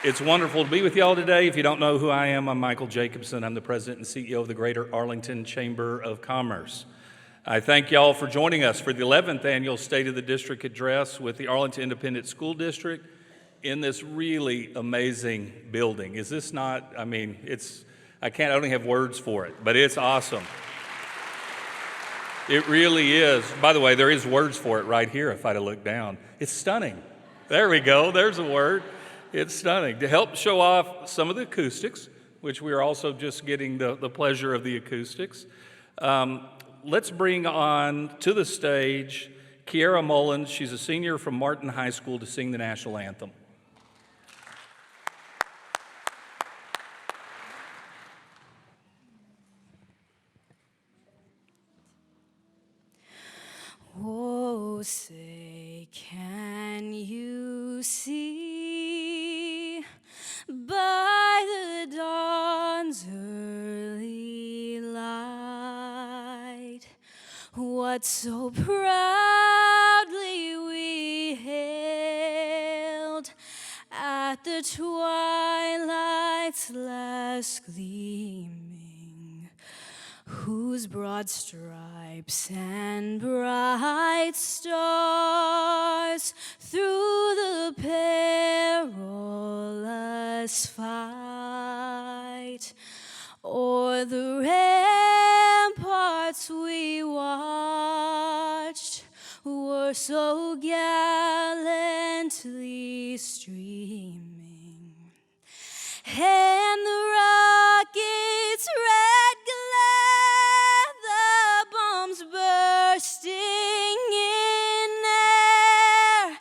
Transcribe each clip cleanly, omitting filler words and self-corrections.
It's wonderful to be with y'all today. If you don't know who I am, I'm Michael Jacobson. I'm the president and CEO of the Greater Arlington Chamber of Commerce. I thank y'all for joining us for the 11th annual State of the District Address with the Arlington Independent School District in this really amazing building. Is this not, I don't even have words for it, but it's awesome. It really is. By the way, there is words for it right here if I'd have looked down. It's stunning. There we go, there's a word. It's stunning. To help show off some of the acoustics, which we are also just getting the pleasure of the acoustics, let's bring on to the stage Kiara Mullins. She's a senior from Martin High School to sing the national anthem. Oh, say, can you see by the dawn's early light what so proudly we hailed at the twilight's last gleaming, whose broad stripes and bright stars through the perilous fight o'er the ramparts we watched were so gallantly streaming, and the rocket's red glare, the bombs bursting in air,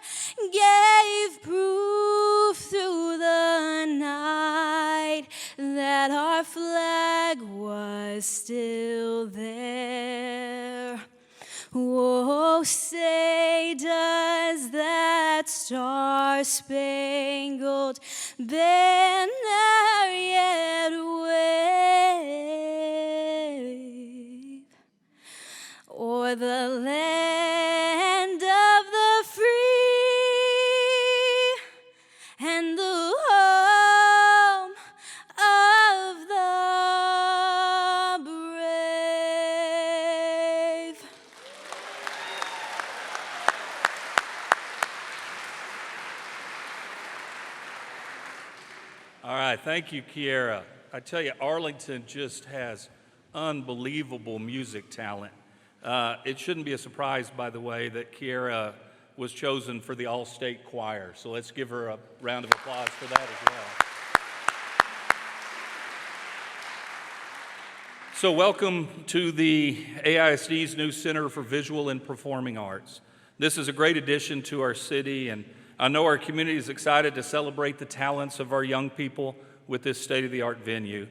gave proof through the night that our flag was still there. Oh, say, does that star-spangled banner yet wave o'er the land of the free and the home of the brave? All right, thank you, Kiara. I tell you, Arlington just has unbelievable music talent. It shouldn't be a surprise, by the way, that Kiara was chosen for the all-state choir. So let's give her a round of applause for that as well. So welcome to the AISD's new Center for Visual and Performing Arts. This is a great addition to our city, and I know our community is excited to celebrate the talents of our young people with this state-of-the-art venue.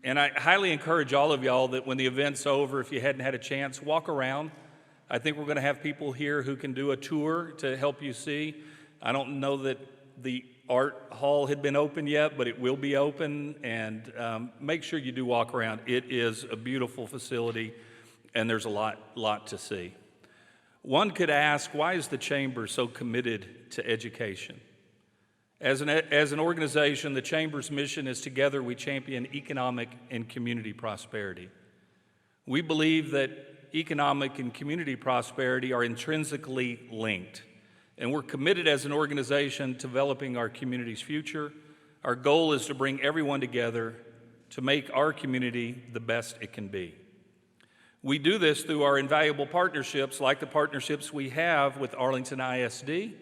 And I highly encourage all of y'all that when the event's over, if you hadn't had a chance, walk around. I think we're going to have people here who can do a tour to help you see. I don't know that the art hall had been open yet, but it will be open, and make sure you do walk around. It is a beautiful facility, and there's a lot to see. One could ask, why is the Chamber so committed to education? As an organization, the Chamber's mission is together we champion economic and community prosperity. We believe that economic and community prosperity are intrinsically linked, and we're committed as an organization to developing our community's future. Our goal is to bring everyone together to make our community the best it can be. We do this through our invaluable partnerships, like the partnerships we have with Arlington ISD,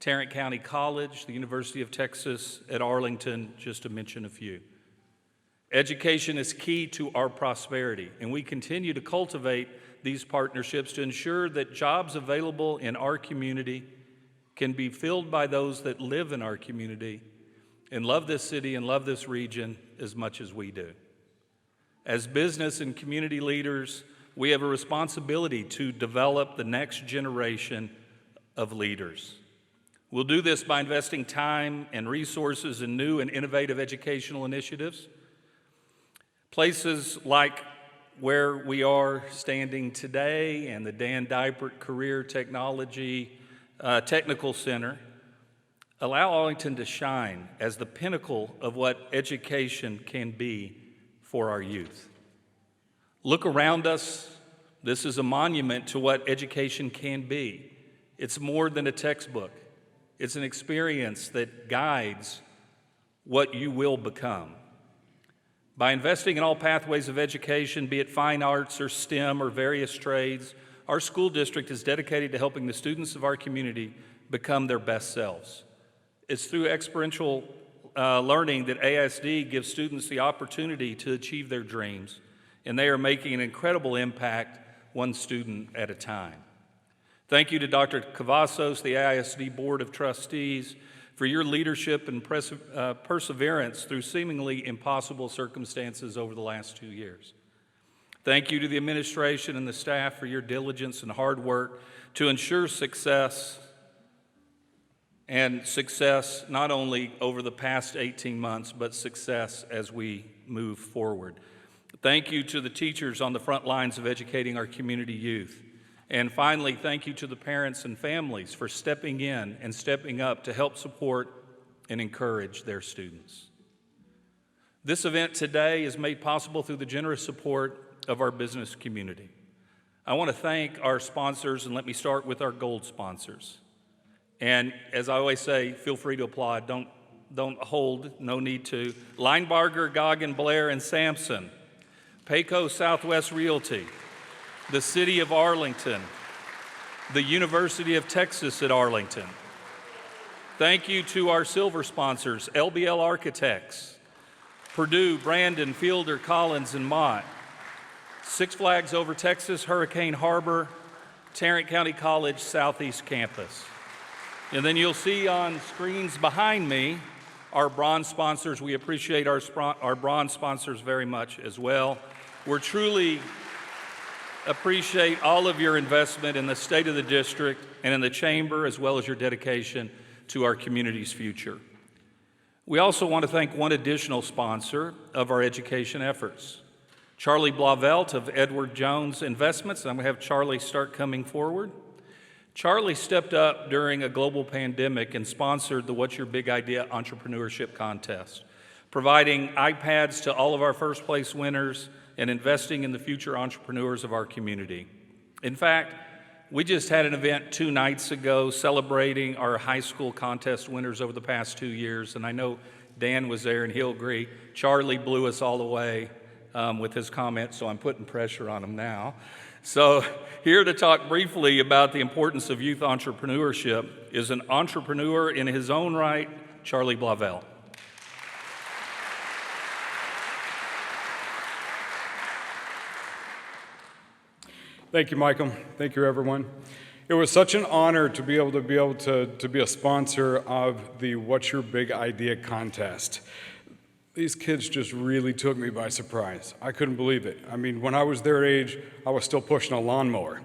Tarrant County College, the University of Texas at Arlington, just to mention a few. Education is key to our prosperity, and we continue to cultivate these partnerships to ensure that jobs available in our community can be filled by those that live in our community and love this city and love this region as much as we do. As business and community leaders, we have a responsibility to develop the next generation of leaders. We'll do this by investing time and resources in new and innovative educational initiatives. Places like where we are standing today and the Dan Dipert Career Technology Technical Center Allow Arlington to shine as the pinnacle of what education can be for our youth. Look around us. This is a monument to what education can be. It's more than a textbook. It's an experience that guides what you will become. By investing in all pathways of education, be it fine arts or STEM or various trades, our school district is dedicated to helping the students of our community become their best selves. It's through experiential learning that AISD gives students the opportunity to achieve their dreams, and they are making an incredible impact one student at a time. Thank you to Dr. Cavazos, the AISD Board of Trustees, for your leadership and perseverance through seemingly impossible circumstances over the last 2 years. Thank you to the administration and the staff for your diligence and hard work to ensure success not only over the past 18 months, but success as we move forward. Thank you to the teachers on the front lines of educating our community youth. And finally, thank you to the parents and families for stepping in and stepping up to help support and encourage their students. This event today is made possible through the generous support of our business community. I want to thank our sponsors, and let me start with our gold sponsors. And as I always say, feel free to applaud. Don't hold, no need to. Linebarger, Goggin, Blair, and Sampson. Payco Southwest Realty. The City of Arlington. The University of Texas at Arlington. Thank you to our silver sponsors, LBL Architects, Purdue, Brandon, Fielder, Collins, and Mott. Six Flags Over Texas, Hurricane Harbor, Tarrant County College Southeast Campus. And then you'll see on screens behind me our bronze sponsors. We appreciate our bronze sponsors very much as well. We're truly appreciate all of your investment in the state of the district and in the chamber, as well as your dedication to our community's future. We also want to thank one additional sponsor of our education efforts, Charlie Blauvelt of Edward Jones Investments. I'm going to have Charlie start coming forward. Charlie stepped up during a global pandemic and sponsored the What's Your Big Idea Entrepreneurship Contest, providing iPads to all of our first place winners and investing in the future entrepreneurs of our community. In fact, we just had an event 2 nights ago celebrating our high school contest winners over the past 2 years, and I know Dan was there and he'll agree. Charlie blew us all away with his comments, so I'm putting pressure on him now. So here to talk briefly about the importance of youth entrepreneurship is an entrepreneur in his own right, Charlie Blauvelt. Thank you, Michael. Thank you, everyone. It was such an honor to be able to be a sponsor of the What's Your Big Idea contest. These kids just really took me by surprise. I couldn't believe it. I mean, when I was their age, I was still pushing a lawnmower.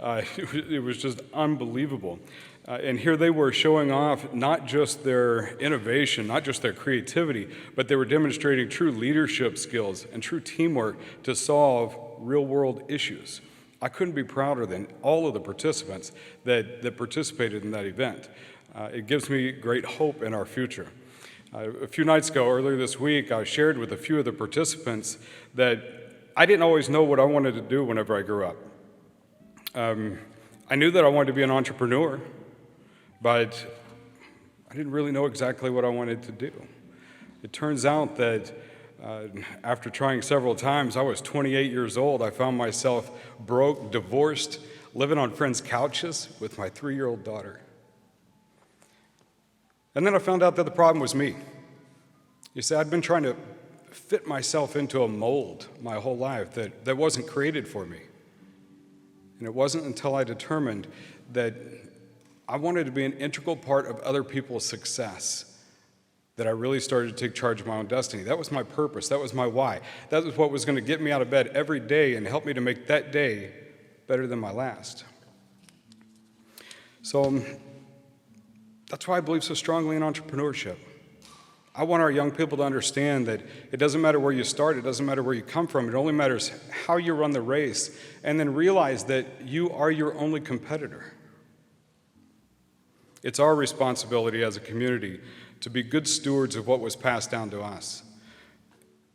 It was just unbelievable. And here they were showing off not just their innovation, not just their creativity, but they were demonstrating true leadership skills and true teamwork to solve real-world issues. I couldn't be prouder than all of the participants that participated in that event. It gives me great hope in our future. A few nights ago, earlier this week, I shared with a few of the participants that I didn't always know what I wanted to do whenever I grew up. I knew that I wanted to be an entrepreneur, but I didn't really know exactly what I wanted to do. It turns out that after trying several times, I was 28 years old. I found myself broke, divorced, living on friends' couches with my 3-year-old daughter. And then I found out that the problem was me. You see, I'd been trying to fit myself into a mold my whole life that wasn't created for me. And it wasn't until I determined that I wanted to be an integral part of other people's success that I really started to take charge of my own destiny. That was my purpose. That was my why. That was what was going to get me out of bed every day and help me to make that day better than my last. So that's why I believe so strongly in entrepreneurship. I want our young people to understand that it doesn't matter where you start, it doesn't matter where you come from, it only matters how you run the race, and then realize that you are your only competitor. It's our responsibility as a community to be good stewards of what was passed down to us,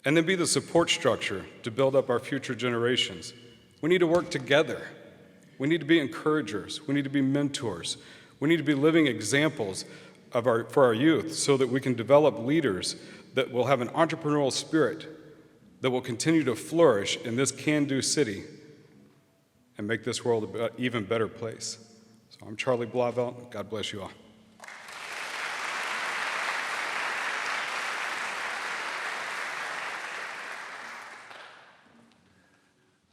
and then be the support structure to build up our future generations. We need to work together. We need to be encouragers. We need to be mentors. We need to be living examples for our youth so that we can develop leaders that will have an entrepreneurial spirit that will continue to flourish in this can-do city and make this world an even better place. So I'm Charlie Blauvelt. God bless you all.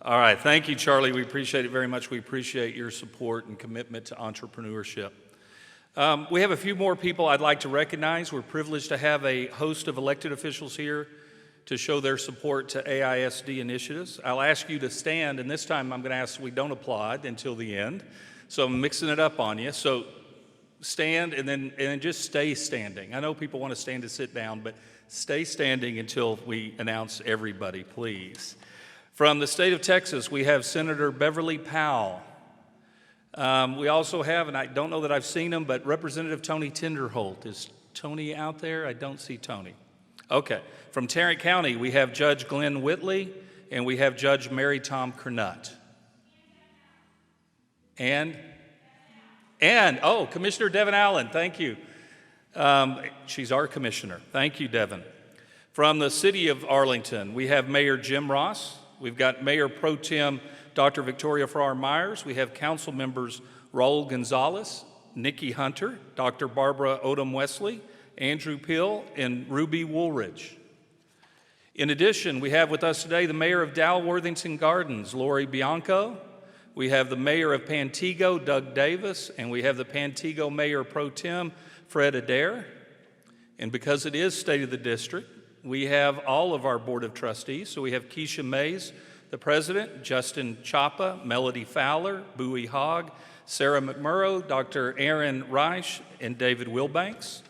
All right, thank you, Charlie. We appreciate it very much. We appreciate your support and commitment to entrepreneurship. We have a few more people I'd like to recognize. We're privileged to have a host of elected officials here to show their support to AISD initiatives. I'll ask you to stand, and this time I'm going to ask we don't applaud until the end. So I'm mixing it up on you. So stand and then just stay standing. I know people want to stand and sit down, but stay standing until we announce everybody, please. From the state of Texas, we have Senator Beverly Powell. We also have, and I don't know that I've seen him, but Representative Tony Tinderholt. Is Tony out there? I don't see Tony. Okay. From Tarrant County, we have Judge Glenn Whitley, and we have Judge Mary Tom Kernut. And Commissioner Devin Allen, thank you. She's our commissioner. Thank you, Devin. From the city of Arlington, we have Mayor Jim Ross. We've got Mayor Pro Tem Dr. Victoria Farrar-Myers. We have council members Raul Gonzalez, Nikki Hunter, Dr. Barbara Odom Wesley, Andrew Pill, and Ruby Woolridge. In addition, we have with us today the mayor of Dalworthington Gardens, Lori Bianco. We have the mayor of Pantego, Doug Davis, and we have the Pantego Mayor Pro Tem, Fred Adair. And because it is State of the District, we have all of our Board of Trustees. So we have Kecia Mays, the president, Justin Chapa, Melody Fowler, Bowie Hogg, Sarah McMurrow, Dr. Aaron Reich, and David Wilbanks.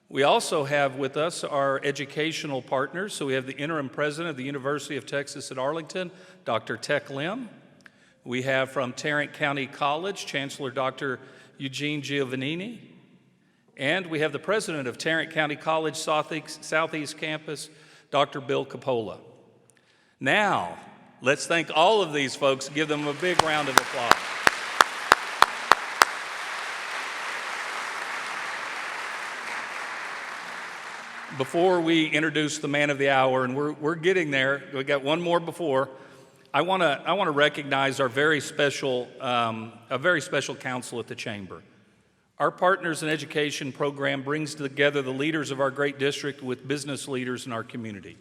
We also have with us our educational partners. So we have the interim president of the University of Texas at Arlington, Dr. Tech Lim. We have from Tarrant County College, Chancellor Dr. Eugene Giovannini. And we have the president of Tarrant County College Southeast Campus, Dr. Bill Capola. Now, let's thank all of these folks. Give them a big round of applause. Before we introduce the man of the hour, and we're getting there, we got one more before. I want to recognize our very special council at the Chamber. Our Partners in Education program brings together the leaders of our great district with business leaders in our community.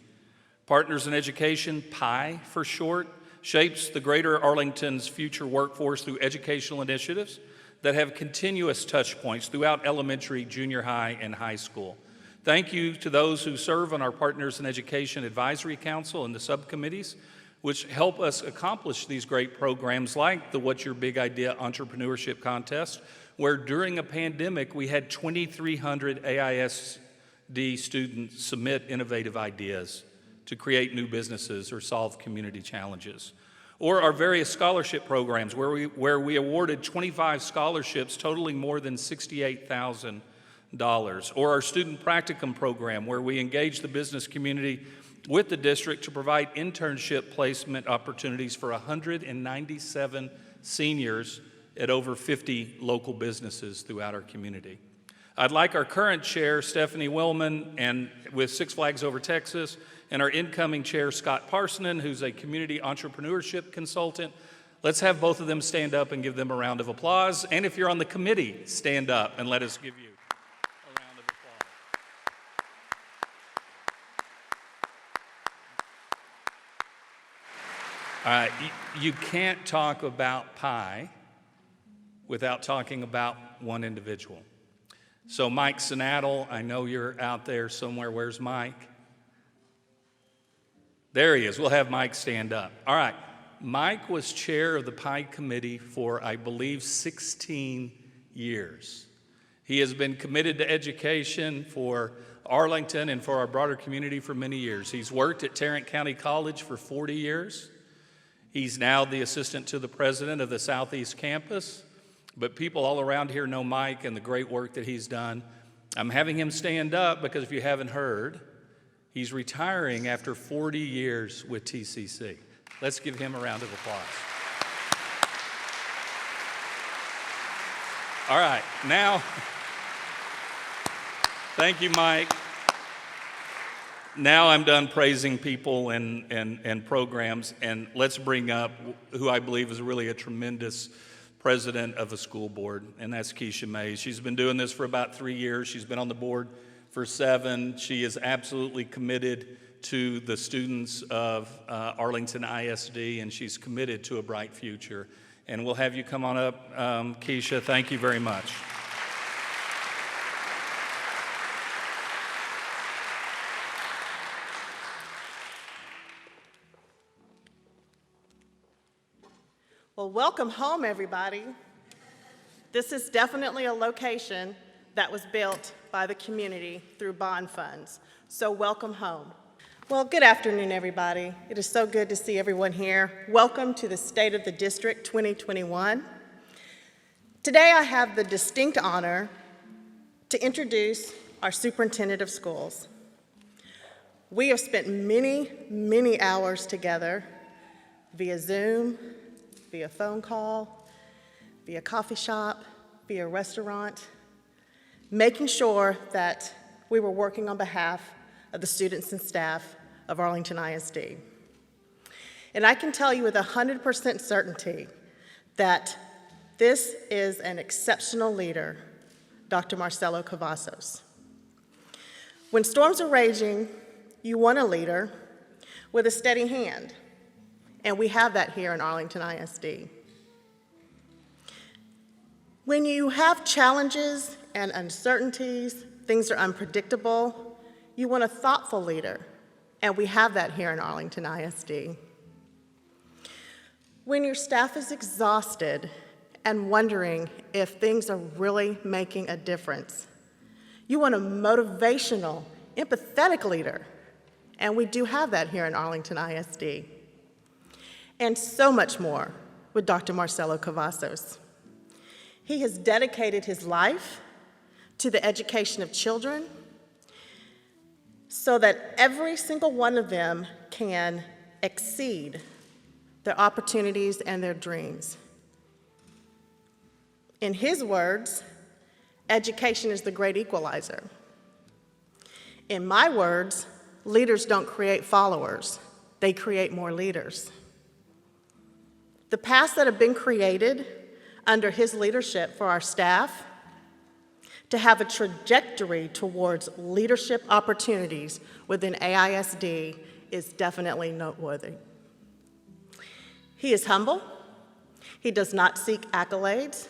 Partners in Education, PI for short, shapes the greater Arlington's future workforce through educational initiatives that have continuous touch points throughout elementary, junior high, and high school. Thank you to those who serve on our Partners in Education Advisory Council and the subcommittees, which help us accomplish these great programs like the What's Your Big Idea Entrepreneurship Contest, where during a pandemic we had 2,300 AISD students submit innovative ideas to create new businesses or solve community challenges. Or our various scholarship programs where we awarded 25 scholarships totaling more than $68,000. Or our student practicum program where we engage the business community with the district to provide internship placement opportunities for 197 seniors at over 50 local businesses throughout our community. I'd like our current chair, Stephanie Willman, and with Six Flags Over Texas, and our incoming chair, Scott Parsonen, who's a community entrepreneurship consultant. Let's have both of them stand up and give them a round of applause. And if you're on the committee, stand up and let us give you a round of applause. You can't talk about pie without talking about one individual. So Mike Sinattle, I know you're out there somewhere. Where's Mike? There he is. We'll have Mike stand up. All right. Mike was chair of the pie committee for, I believe, 16 years. He has been committed to education for Arlington and for our broader community for many years. He's worked at Tarrant County College for 40 years. He's now the assistant to the president of the Southeast Campus. but people all around here know Mike and the great work that he's done. I'm having him stand up because if you haven't heard, he's retiring after 40 years with TCC. Let's give him a round of applause. All right, now, thank you, Mike. Now I'm done praising people and programs, and let's bring up who I believe is really a tremendous president of a school board, and that's Kecia Mays. She's been doing this for about 3 years. She's been on the board for 7. She is absolutely committed to the students of Arlington ISD, and she's committed to a bright future. And we'll have you come on up, Kecia. Thank you very much. Well, welcome home, everybody. This is definitely a location that was built by the community through bond funds. So welcome home. Well, good afternoon, everybody. It is so good to see everyone here. Welcome to the State of the District 2021. Today, I have the distinct honor to introduce our Superintendent of Schools. We have spent many, many hours together via Zoom, via phone call, via coffee shop, via restaurant, making sure that we were working on behalf of the students and staff of Arlington ISD. And I can tell you with 100% certainty that this is an exceptional leader, Dr. Marcelo Cavazos. When storms are raging, you want a leader with a steady hand. And we have that here in Arlington ISD. When you have challenges and uncertainties, things are unpredictable, you want a thoughtful leader, and we have that here in Arlington ISD. When your staff is exhausted and wondering if things are really making a difference, you want a motivational, empathetic leader, and we do have that here in Arlington ISD. And so much more with Dr. Marcelo Cavazos. He has dedicated his life to the education of children so that every single one of them can exceed their opportunities and their dreams. In his words, education is the great equalizer. In my words, leaders don't create followers, they create more leaders. The paths that have been created under his leadership for our staff to have a trajectory towards leadership opportunities within AISD is definitely noteworthy. He is humble. He does not seek accolades.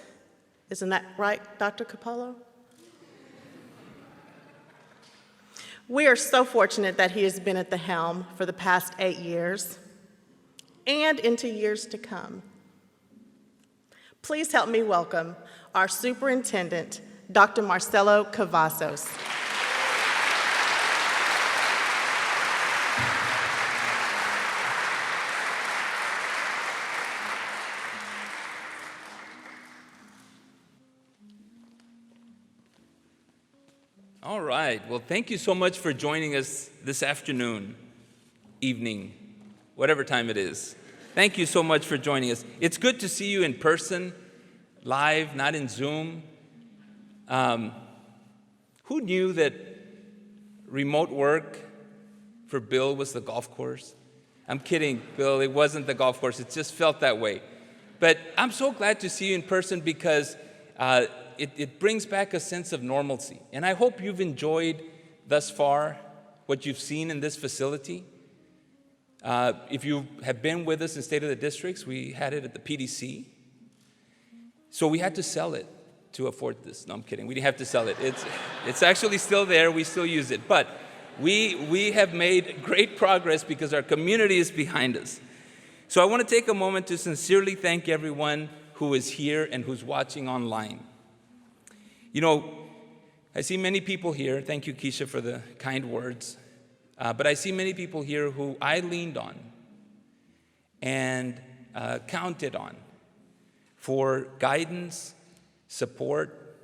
Isn't that right, Dr. Capolo? We are so fortunate that he has been at the helm for the past 8 years and into years to come. Please help me welcome our Superintendent, Dr. Marcelo Cavazos. All right, well, thank you so much for joining us this afternoon, evening, whatever time it is. Thank you so much for joining us. It's good to see you in person, live, not in Zoom. Who knew that remote work for Bill was the golf course? I'm kidding, Bill, it wasn't the golf course, it just felt that way. But I'm so glad to see you in person because it brings back a sense of normalcy. And I hope you've enjoyed thus far what you've seen in this facility. If you have been with us in State of the Districts, we had it at the PDC. So we had to sell it to afford this. No, I'm kidding. We didn't have to sell it. It's actually still there. We still use it. But we have made great progress because our community is behind us. So I want to take a moment to sincerely thank everyone who is here and who's watching online. You know, I see many people here. Thank you, Kecia, for the kind words. But I see many people here who I leaned on and counted on for guidance support,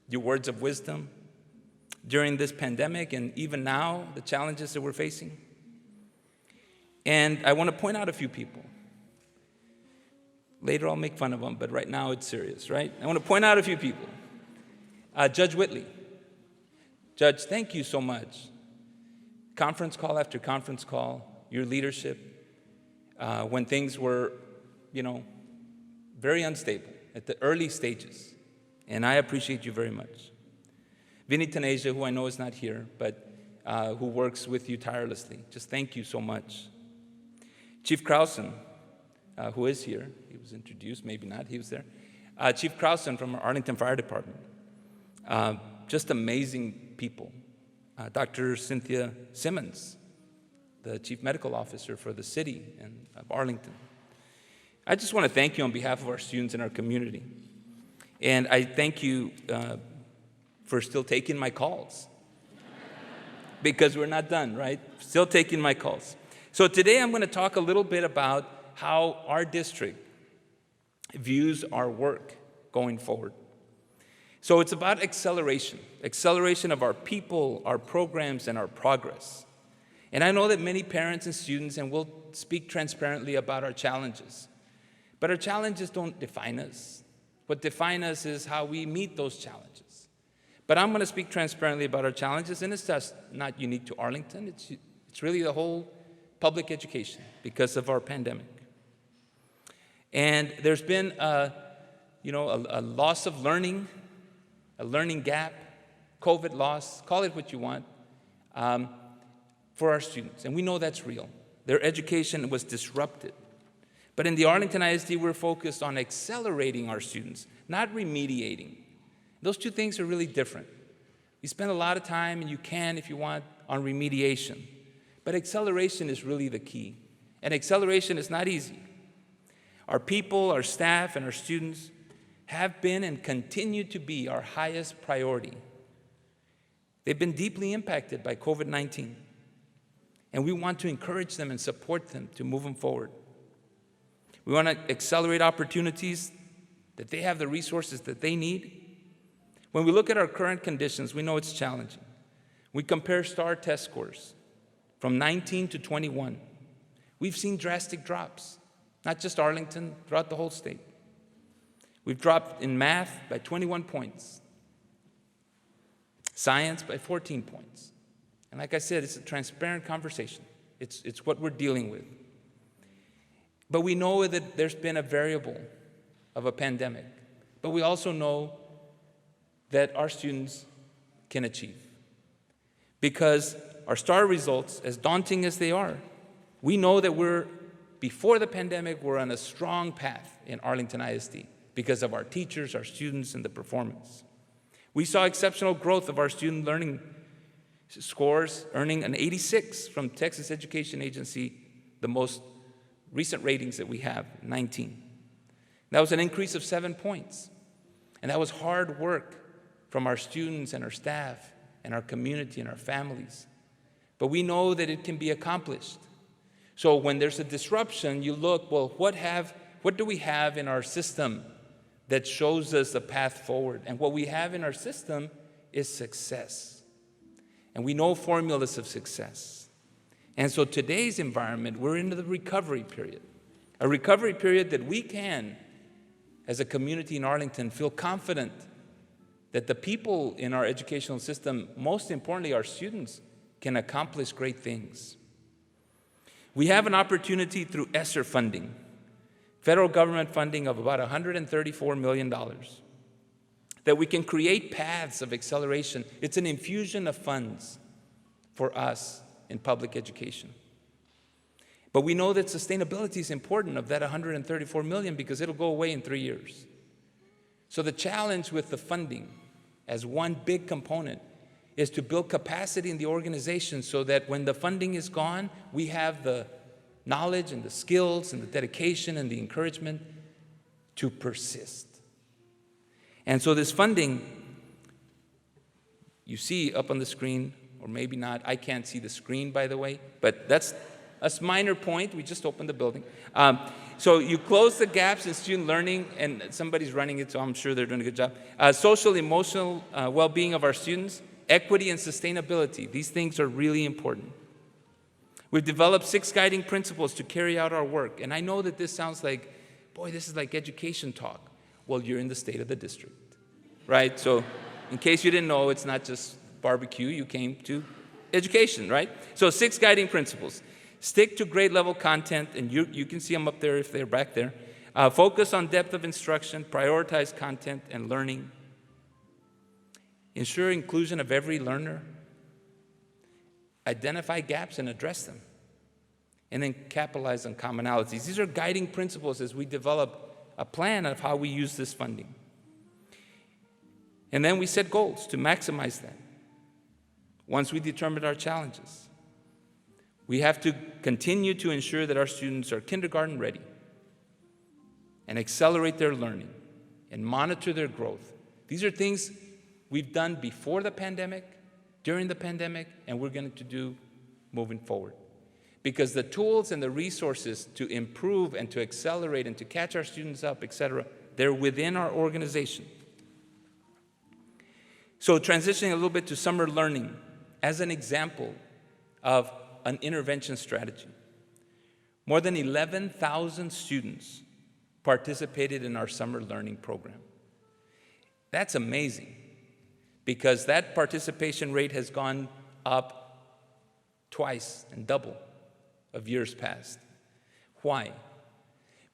your words of wisdom during this pandemic and even now, the challenges that we're facing. And I want to point out a few people. Later I'll make fun of them, but right now it's serious, right? I want to point out a few people. Judge Whitley. Judge, thank you so much. Conference call after conference call, your leadership, when things were, very unstable at the early stages. And I appreciate you very much. Vinny Taneja, who I know is not here, but who works with you tirelessly. Just thank you so much. Chief Krausen, who is here. He was introduced, maybe not, he was there. Chief Krausen from our Arlington Fire Department. Just amazing people. Dr. Cynthia Simmons, the Chief Medical Officer for the city of Arlington. I just want to thank you on behalf of our students and our community. And I thank you for still taking my calls. Because we're not done, right? Still taking my calls. So today I'm going to talk a little bit about how our district views our work going forward. So it's about acceleration of our people, our programs, and our progress. And I know that many parents and students, and we'll speak transparently about our challenges, but our challenges don't define us. What defines us is how we meet those challenges. But I'm going to speak transparently about our challenges, and it's just not unique to Arlington. It's really the whole public education because of our pandemic. And there's been a loss of learning, a learning gap, COVID loss, call it what you want, for our students. And we know that's real. Their education was disrupted. But in the Arlington ISD, we're focused on accelerating our students, not remediating. Those two things are really different. You spend a lot of time, and you can, if you want, on remediation. But acceleration is really the key. And acceleration is not easy. Our people, our staff, and our students have been and continue to be our highest priority. They've been deeply impacted by COVID-19, and we want to encourage them and support them to move them forward. We want to accelerate opportunities that they have the resources that they need. When we look at our current conditions, we know it's challenging. We compare STAR test scores from 19 to 21. We've seen drastic drops, not just Arlington, throughout the whole state. We've dropped in math by 21 points, science by 14 points. And like I said, it's a transparent conversation. It's what we're dealing with. But we know that there's been a variable of a pandemic. But we also know that our students can achieve. Because our STAR results, as daunting as they are, we know that before the pandemic, we're on a strong path in Arlington ISD because of our teachers, our students, and the performance. We saw exceptional growth of our student learning scores, earning an 86 from Texas Education Agency, the most recent ratings that we have, 19. That was an increase of 7 points. And that was hard work from our students and our staff and our community and our families. But we know that it can be accomplished. So when there's a disruption, you look, well, what do we have in our system that shows us a path forward? And what we have in our system is success. And we know formulas of success. And so today's environment, we're into the recovery period. A recovery period that we can, as a community in Arlington, feel confident that the people in our educational system, most importantly our students, can accomplish great things. We have an opportunity through ESSER funding, federal government funding of about $134 million, that we can create paths of acceleration. It's an infusion of funds for us in public education. But we know that sustainability is important of that $134 million because it'll go away in 3 years. So the challenge with the funding as one big component is to build capacity in the organization so that when the funding is gone, we have the knowledge and the skills and the dedication and the encouragement to persist. And so this funding, you see up on the screen, or maybe not, I can't see the screen, by the way, but that's a minor point. We just opened the building. So you close the gaps in student learning, and somebody's running it, so I'm sure they're doing a good job. Social, emotional well-being of our students, equity and sustainability. These things are really important. We've developed 6 guiding principles to carry out our work. And I know that this sounds like, boy, this is like education talk. Well, you're in the state of the district, right? So in case you didn't know, it's not just barbecue. You came to education, right? So 6 guiding principles. Stick to grade level content, and you can see them up there if they're back there. Focus on depth of instruction, prioritize content and learning. Ensure inclusion of every learner. Identify gaps and address them. And then capitalize on commonalities. These are guiding principles as we develop a plan of how we use this funding. And then we set goals to maximize that. Once we determined our challenges, we have to continue to ensure that our students are kindergarten ready and accelerate their learning and monitor their growth. These are things we've done before the pandemic, during the pandemic, and we're going to do moving forward. Because the tools and the resources to improve and to accelerate and to catch our students up, etc., they're within our organization. So transitioning a little bit to summer learning as an example of an intervention strategy. More than 11,000 students participated in our summer learning program. That's amazing, because that participation rate has gone up twice and double of years past. Why?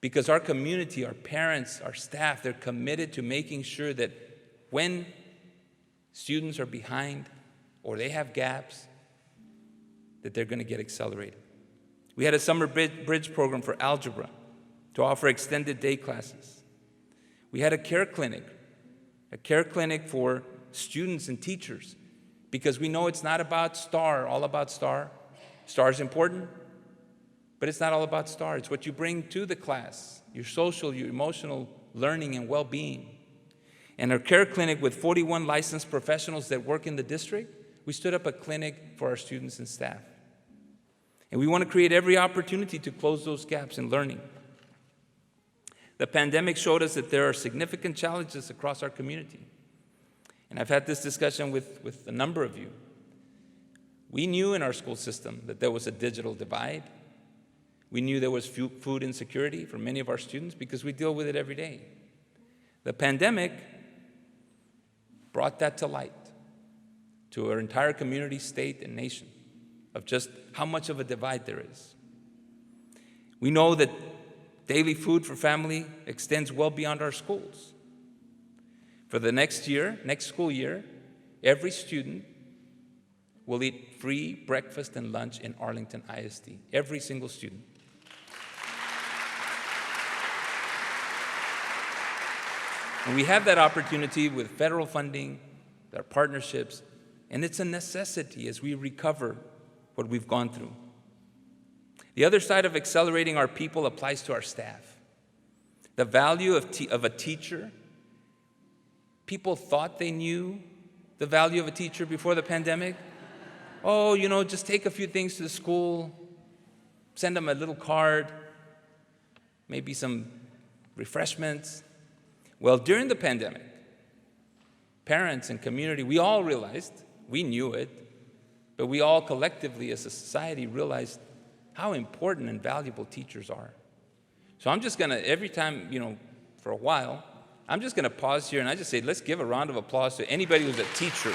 Because our community, our parents, our staff, they're committed to making sure that when students are behind or they have gaps, that they're going to get accelerated. We had a summer bridge program for algebra to offer extended day classes. We had a care clinic for students and teachers, because we know it's not about STAR, all about STAR. STAR is important, but it's not all about STAR. It's what you bring to the class, your social, your emotional learning and well-being. And our care clinic with 41 licensed professionals that work in the district, we stood up a clinic for our students and staff. And we want to create every opportunity to close those gaps in learning. The pandemic showed us that there are significant challenges across our community. And I've had this discussion with a number of you. We knew in our school system that there was a digital divide. We knew there was food insecurity for many of our students because we deal with it every day. The pandemic brought that to light to our entire community, state, and nation of just how much of a divide there is. We know that daily food for family extends well beyond our schools. For the next school year, every student will eat free breakfast and lunch in Arlington ISD. Every single student. And we have that opportunity with federal funding, our partnerships, and it's a necessity as we recover what we've gone through. The other side of accelerating our people applies to our staff. The value of a teacher. People thought they knew the value of a teacher before the pandemic. Oh, just take a few things to the school, send them a little card, maybe some refreshments. Well, during the pandemic, parents and community, we all realized, we knew it, but we all collectively as a society realized how important and valuable teachers are. So I'm just going to, every time, for a while, I'm just going to pause here and I just say, let's give a round of applause to anybody who's a teacher.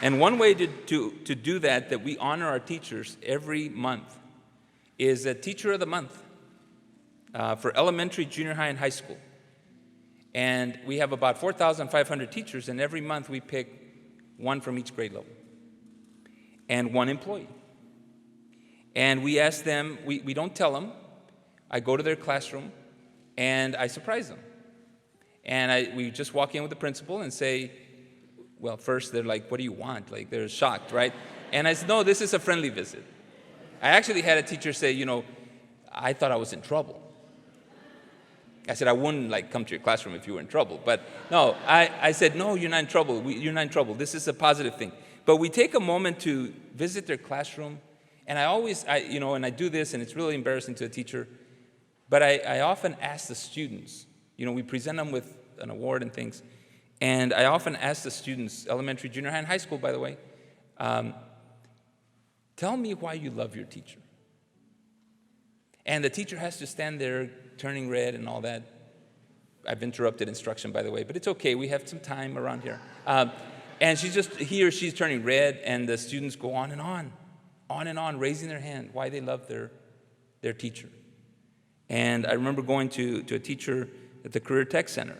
And one way to do that we honor our teachers every month is a Teacher of the Month for elementary, junior high, and high school. And we have about 4,500 teachers, and every month we pick one from each grade level and one employee. And we ask them, we don't tell them, I go to their classroom and I surprise them. And we just walk in with the principal and say, well, first they're like, what do you want? Like, they're shocked, right? And I said, no, this is a friendly visit. I actually had a teacher say, I thought I was in trouble. I said, I wouldn't like come to your classroom if you were in trouble. But no, I said, no, you're not in trouble. You're not in trouble. This is a positive thing. But we take a moment to visit their classroom. And I do this, and it's really embarrassing to a teacher, but I often ask the students, we present them with an award and things, and I often ask the students, elementary, junior high, and high school, by the way, tell me why you love your teacher. And the teacher has to stand there turning red and all that. I've interrupted instruction, by the way, but it's okay. We have some time around here. And he or she's turning red, and the students go on and on, raising their hand, why they love their teacher. And I remember going to a teacher at the Career Tech Center,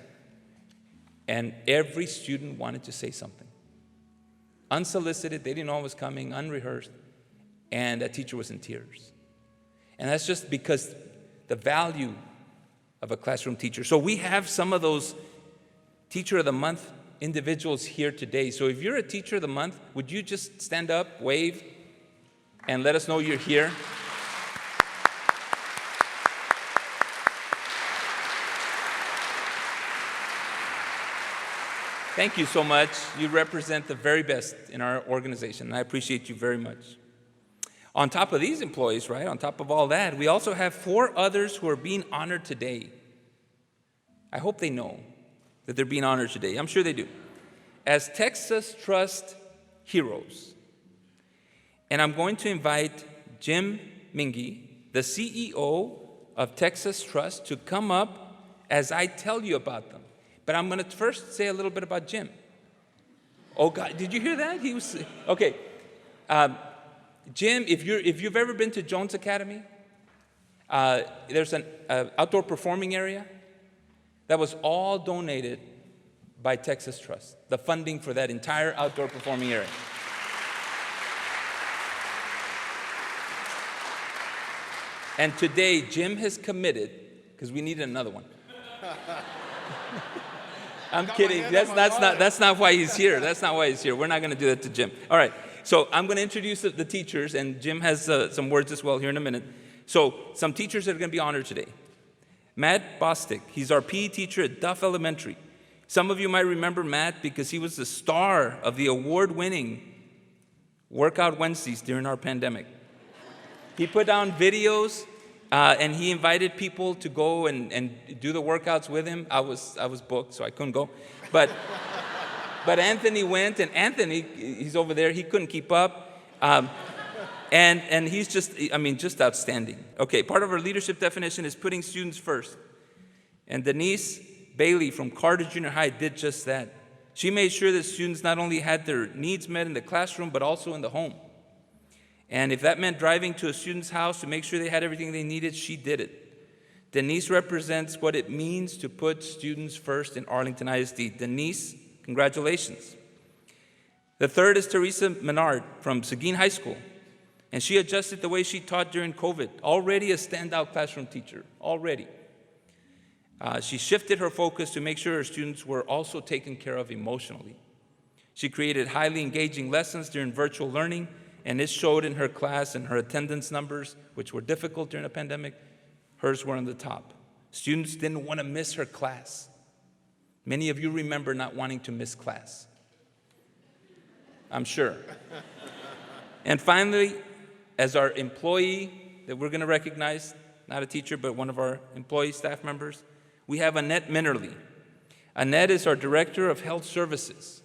and every student wanted to say something. Unsolicited, they didn't know it was coming, unrehearsed, and that teacher was in tears. And that's just because the value of a classroom teacher. So we have some of those Teacher of the Month individuals here today. So if you're a Teacher of the Month, would you just stand up, wave, and let us know you're here? Thank you so much. You represent the very best in our organization, and I appreciate you very much. On top of these employees, right, on top of all that, we also have 4 others who are being honored today. I hope they know that they're being honored today. I'm sure they do. As Texas Trust heroes. And I'm going to invite Jim Mingy, the CEO of Texas Trust, to come up as I tell you about them. But I'm going to first say a little bit about Jim. Oh, God, did you hear that? He was, okay. Jim, if you've ever been to Jones Academy, there's an outdoor performing area that was all donated by Texas Trust, the funding for that entire outdoor performing area. And today, Jim has committed, because we need another one. I'm kidding. That's not why he's here. That's not why he's here. We're not going to do that to Jim. All right. So I'm going to introduce the teachers, and Jim has some words as well here in a minute. So some teachers that are going to be honored today. Matt Bostic. He's our PE teacher at Duff Elementary. Some of you might remember Matt because he was the star of the award-winning Workout Wednesdays during our pandemic. He put down videos, and he invited people to go and do the workouts with him. I was booked, so I couldn't go. But Anthony went, and Anthony, he's over there. He couldn't keep up. And he's just outstanding. Okay, part of our leadership definition is putting students first. And Denise Bailey from Carter Junior High did just that. She made sure that students not only had their needs met in the classroom, but also in the home. And if that meant driving to a student's house to make sure they had everything they needed, she did it. Denise represents what it means to put students first in Arlington ISD. Denise, congratulations. The third is Teresa Menard from Seguin High School. And she adjusted the way she taught during COVID. Already a standout classroom teacher, already. She shifted her focus to make sure her students were also taken care of emotionally. She created highly engaging lessons during virtual learning, and this showed in her class and her attendance numbers, which were difficult during the pandemic. Hers were on the top. Students didn't want to miss her class. Many of you remember not wanting to miss class, I'm sure. And finally, as our employee that we're going to recognize, not a teacher, but one of our employee staff members, we have Annette Minnerly. Annette is our Director of Health Services.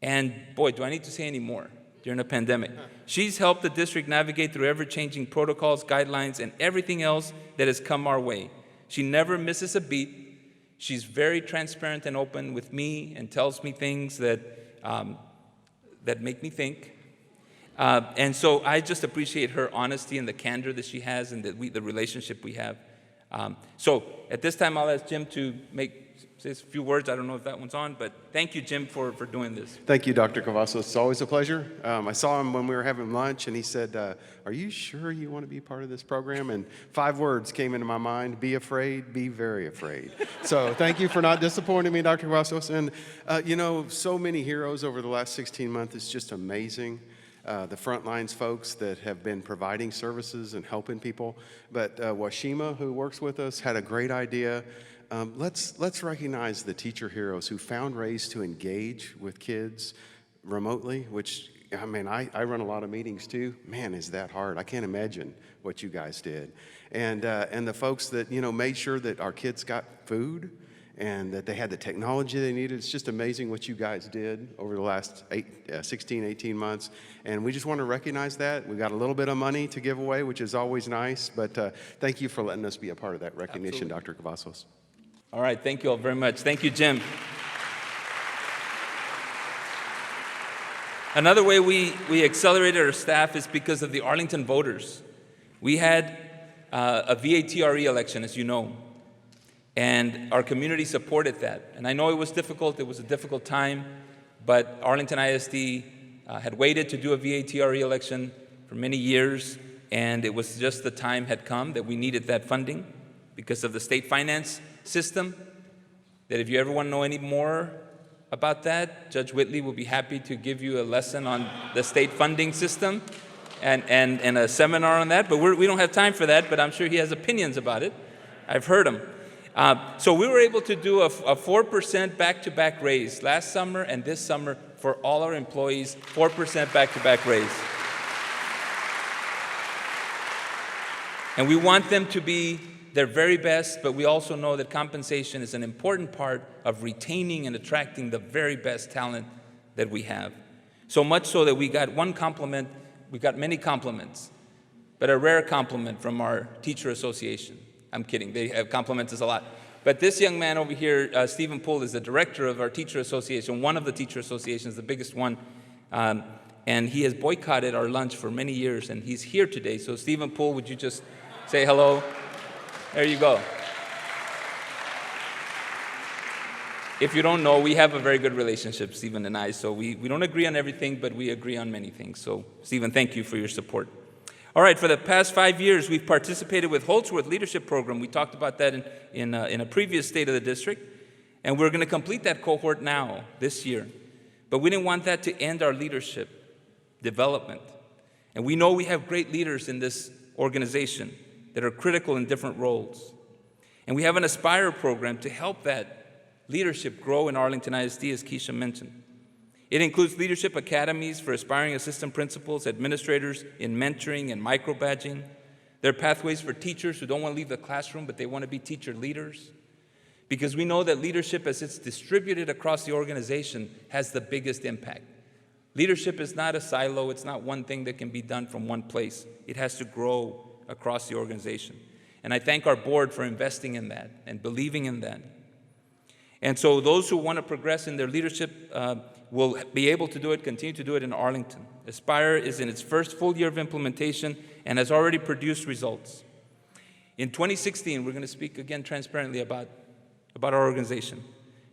And boy, do I need to say any more during the pandemic. She's helped the district navigate through ever-changing protocols, guidelines, and everything else that has come our way. She never misses a beat. She's very transparent and open with me and tells me things that make me think. And so I just appreciate her honesty and the candor that she has and the relationship we have. So at this time, I'll ask Jim to say a few words. I don't know if that one's on, but thank you, Jim, for doing this. Thank you, Dr. Cavazos. It's always a pleasure. I saw him when we were having lunch, and he said, are you sure you want to be part of this program? And 5 words came into my mind: be afraid, be very afraid. So thank you for not disappointing me, Dr. Cavazos. And, so many heroes over the last 16 months. It's just amazing. The front lines folks that have been providing services and helping people. But Washima, who works with us, had a great idea let's recognize the teacher heroes who found ways to engage with kids remotely, which, I mean, I run a lot of meetings too. Man, is that hard. I can't imagine what you guys did. And the folks that, made sure that our kids got food and that they had the technology they needed. It's just amazing what you guys did over the last 16, 18 months. And we just want to recognize that. We got a little bit of money to give away, which is always nice. But thank you for letting us be a part of that recognition, Dr. Cavazos. All right, thank you all very much. Thank you, Jim. Another way we accelerated our staff is because of the Arlington voters. We had a VATRE election, as you know, and our community supported that. And I know it was difficult, it was a difficult time, but Arlington ISD had waited to do a VATRE election for many years, and it was just the time had come that we needed that funding because of the state finance system, that if you ever want to know any more about that, Judge Whitley will be happy to give you a lesson on the state funding system and a seminar on that, but we don't have time for that, but I'm sure he has opinions about it. I've heard him. So we were able to do a 4% back-to-back raise last summer and this summer for all our employees, 4% back-to-back raise. And we want them to be their very best, but we also know that compensation is an important part of retaining and attracting the very best talent that we have. So much so that we got one compliment, we got many compliments, but a rare compliment from our teacher association. I'm kidding, they have complimented us a lot. But this young man over here, Stephen Poole, is the director of our teacher association, one of the teacher associations, the biggest one, and he has boycotted our lunch for many years, and he's here today. So Stephen Poole, would you just say hello? There you go. If you don't know, we have a very good relationship, Stephen and I, so we don't agree on everything, but we agree on many things. So Stephen, thank you for your support. All right, for the past 5 years, we've participated with Holtzworth Leadership Program. We talked about that in a previous State of the District, and we're going to complete that cohort now, this year. But we didn't want that to end our leadership development. And we know we have great leaders in this organization that are critical in different roles. And we have an Aspire program to help that leadership grow in Arlington ISD, as Kecia mentioned. It includes leadership academies for aspiring assistant principals, administrators in mentoring and micro-badging. There are pathways for teachers who don't want to leave the classroom, but they want to be teacher leaders. Because we know that leadership, as it's distributed across the organization, has the biggest impact. Leadership is not a silo. It's not one thing that can be done from one place. It has to grow across the organization. And I thank our board for investing in that and believing in that. And so those who want to progress in their leadership will be able to do it, continue to do it in Arlington. Aspire is in its first full year of implementation and has already produced results. In 2016, we're going to speak again transparently about our organization.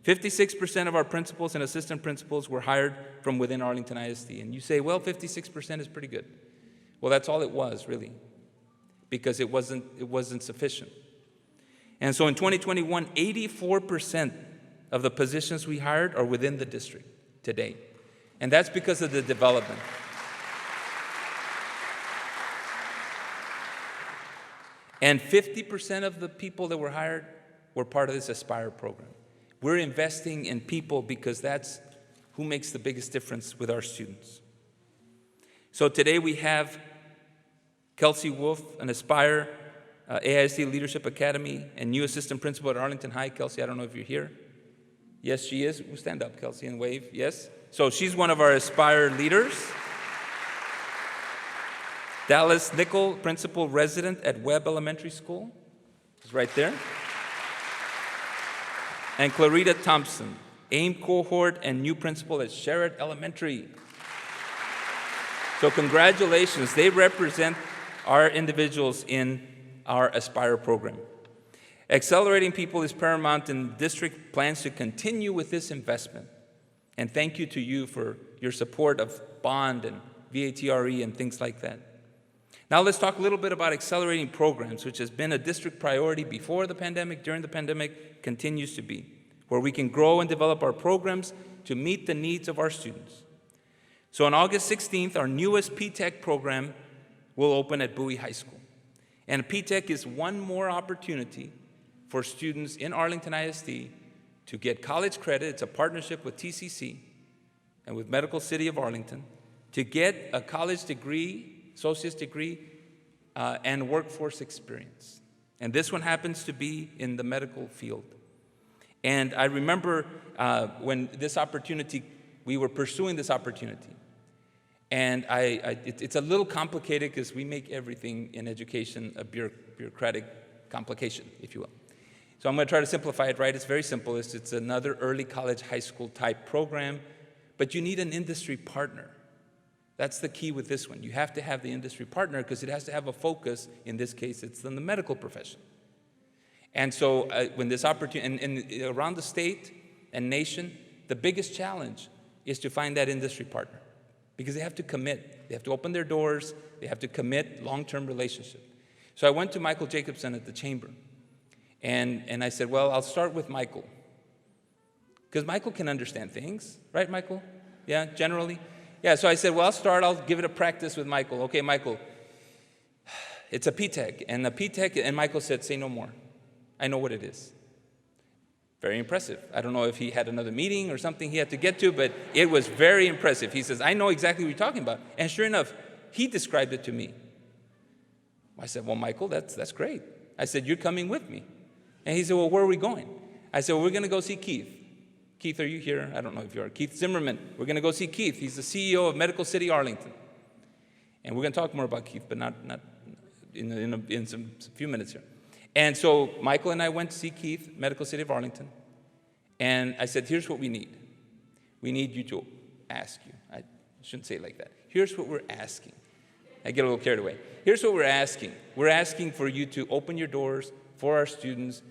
56% of our principals and assistant principals were hired from within Arlington ISD. And you say, well, 56% is pretty good. Well, that's all it was, really, because it wasn't sufficient. And so in 2021, 84% of the positions we hired are within the district today. And that's because of the development. And 50% of the people that were hired were part of this Aspire program. We're investing in people because that's who makes the biggest difference with our students. So today we have Kelsey Wolf, an Aspire AISD Leadership Academy, and new assistant principal at Arlington High. Kelsey, I don't know if you're here. Yes, she is. Stand up, Kelsey, and wave. Yes. So she's one of our Aspire leaders. Dallas Nickel, principal resident at Webb Elementary School. He's right there. And Clarita Thompson, AIM cohort and new principal at Sherritt Elementary. So congratulations. They represent our individuals in our Aspire program. Accelerating people is paramount, and the district plans to continue with this investment. And thank you to you for your support of bond and VATRE and things like that. Now let's talk a little bit about accelerating programs, which has been a district priority before the pandemic, during the pandemic, continues to be, where we can grow and develop our programs to meet the needs of our students. So on August 16th, our newest P-TECH program will open at Bowie High School. And P-TECH is one more opportunity for students in Arlington ISD to get college credit. It's a partnership with TCC and with Medical City of Arlington to get a college degree, associate's degree, and workforce experience. And this one happens to be in the medical field. And I remember when this opportunity, we were pursuing this opportunity. And it's a little complicated because we make everything in education a bureaucratic complication, if you will. So I'm going to try to simplify it, right? It's very simple. It's another early college, high school type program, but you need an industry partner. That's the key with this one. You have to have the industry partner because it has to have a focus. In this case, it's in the medical profession. And so when this opportunity, and around the state and nation, the biggest challenge is to find that industry partner because they have to commit. They have to open their doors. They have to commit long-term relationship. So I went to Michael Jacobson at the chamber, and I said, well, I'll start with Michael because Michael can understand things, right, Michael? Yeah, generally? Yeah, so I said, well, I'll give it a practice with Michael. Okay, Michael, it's a P-TECH, and the P-TECH, and Michael said, say no more. I know what it is. Very impressive. I don't know if he had another meeting or something he had to get to, but it was very impressive. He says, I know exactly what you're talking about. And sure enough, he described it to me. I said, well, Michael, that's great. I said, you're coming with me. And he said, well, where are we going? I said, well, we're going to go see Keith. Keith, are you here? I don't know if you are. Keith Zimmerman. We're going to go see Keith. He's the CEO of Medical City Arlington. And we're going to talk more about Keith, but not in some few minutes here. And so Michael and I went to see Keith, Medical City of Arlington. And I said, here's what we need. We need you to ask you. I shouldn't say it like that. Here's what we're asking. I get a little carried away. Here's what we're asking. We're asking for you to open your doors for our students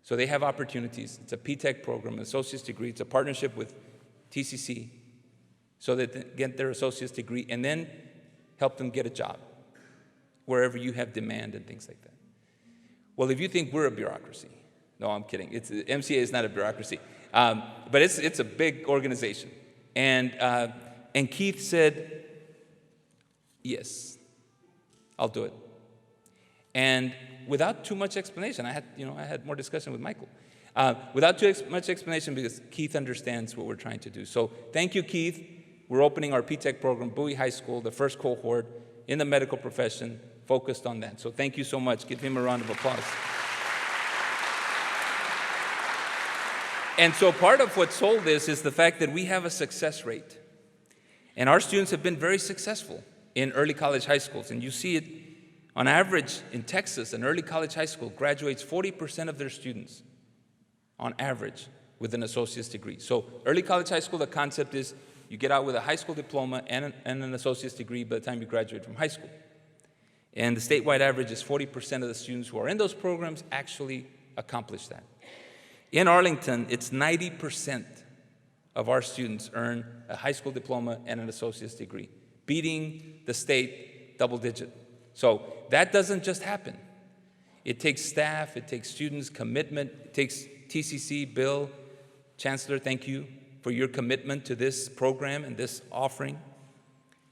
so they have opportunities. It's a P-TECH program, an associate's degree. It's a partnership with TCC so that they get their associate's degree and then help them get a job wherever you have demand and things like that. Well, if you think we're a bureaucracy, no, I'm kidding. MCA is not a bureaucracy, but it's a big organization. And Keith said, yes, I'll do it. And without too much explanation, I had more discussion with Michael. Without too much explanation, because Keith understands what we're trying to do. So thank you, Keith. We're opening our P-TECH program, Bowie High School, the first cohort in the medical profession, focused on that. So thank you so much. Give him a round of applause. And so part of what sold this is the fact that we have a success rate. And our students have been very successful in early college high schools. And you see it on average in Texas, an early college high school graduates 40% of their students on average with an associate's degree. So early college high school, the concept is you get out with a high school diploma and an associate's degree by the time you graduate from high school. And the statewide average is 40% of the students who are in those programs actually accomplish that. In Arlington, it's 90% of our students earn a high school diploma and an associate's degree, beating the state double digit. So that doesn't just happen. It takes staff, it takes students, commitment, it takes TCC, Bill, Chancellor, thank you for your commitment to this program and this offering,